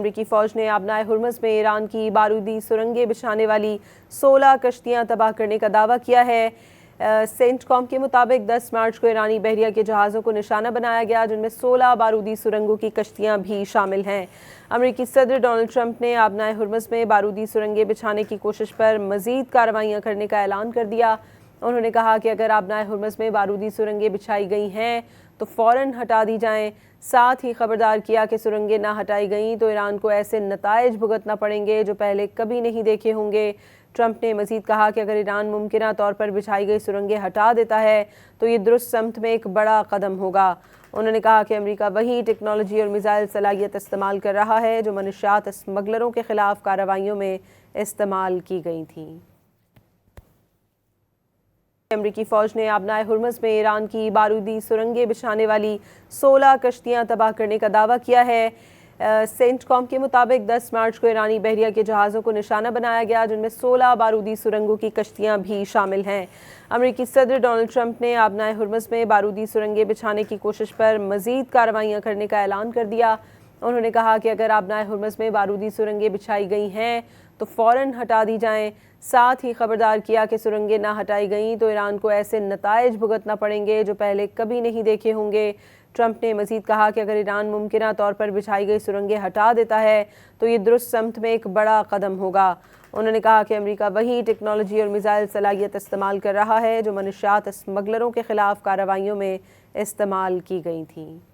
امریکی فوج نے آبنائے ہرمز میں ایران کی بارودی سرنگیں بچھانے والی 16 کشتیاں تباہ کرنے کا دعویٰ کیا ہے۔ سینٹ کام کے مطابق 10 مارچ کو ایرانی بحریہ کے جہازوں کو نشانہ بنایا گیا، جن میں 16 بارودی سرنگوں کی کشتیاں بھی شامل ہیں۔ امریکی صدر ڈونلڈ ٹرمپ نے آبنائے ہرمز میں بارودی سرنگیں بچھانے کی کوشش پر مزید کارروائیاں کرنے کا اعلان کر دیا۔ انہوں نے کہا کہ اگر آبنائے ہرمز میں بارودی سرنگیں بچھائی گئی ہیں تو فوراً ہٹا دی جائیں۔ ساتھ ہی خبردار کیا کہ سرنگیں نہ ہٹائی گئیں تو ایران کو ایسے نتائج بھگتنا پڑیں گے جو پہلے کبھی نہیں دیکھے ہوں گے۔ ٹرمپ نے مزید کہا کہ اگر ایران ممکنہ طور پر بچھائی گئی سرنگیں ہٹا دیتا ہے تو یہ درست سمت میں ایک بڑا قدم ہوگا۔ انہوں نے کہا کہ امریکہ وہی ٹیکنالوجی اور میزائل صلاحیت استعمال کر رہا ہے جو منشیات اسمگلروں کے خلاف کارروائیوں میں استعمال کی گئی تھیں۔ امریکی فوج نے آبنائے ہرمز میں ایران کی بارودی سرنگیں بچھانے والی 16 کشتیاں تباہ کرنے کا دعویٰ کیا ہے۔ سینٹ کام کے مطابق 10 مارچ کو ایرانی بحریہ کے جہازوں کو نشانہ بنایا گیا، جن میں 16 بارودی سرنگوں کی کشتیاں بھی شامل ہیں۔ امریکی صدر ڈونلڈ ٹرمپ نے آبنائے ہرمز میں بارودی سرنگیں بچھانے کی کوشش پر مزید کارروائیاں کرنے کا اعلان کر دیا۔ انہوں نے کہا کہ اگر آبنائے ہرمز میں بارودی سرنگیں بچھائی گئی ہیں تو فوراً ہٹا دی جائیں۔ ساتھ ہی خبردار کیا کہ سرنگیں نہ ہٹائی گئیں تو ایران کو ایسے نتائج بھگتنا پڑیں گے جو پہلے کبھی نہیں دیکھے ہوں گے۔ ٹرمپ نے مزید کہا کہ اگر ایران ممکنہ طور پر بچھائی گئی سرنگیں ہٹا دیتا ہے تو یہ درست سمت میں ایک بڑا قدم ہوگا۔ انہوں نے کہا کہ امریکہ وہی ٹیکنالوجی اور میزائل صلاحیت استعمال کر رہا ہے جو منشیات اسمگلروں کے خلاف کارروائیوں میں استعمال کی گئی تھیں۔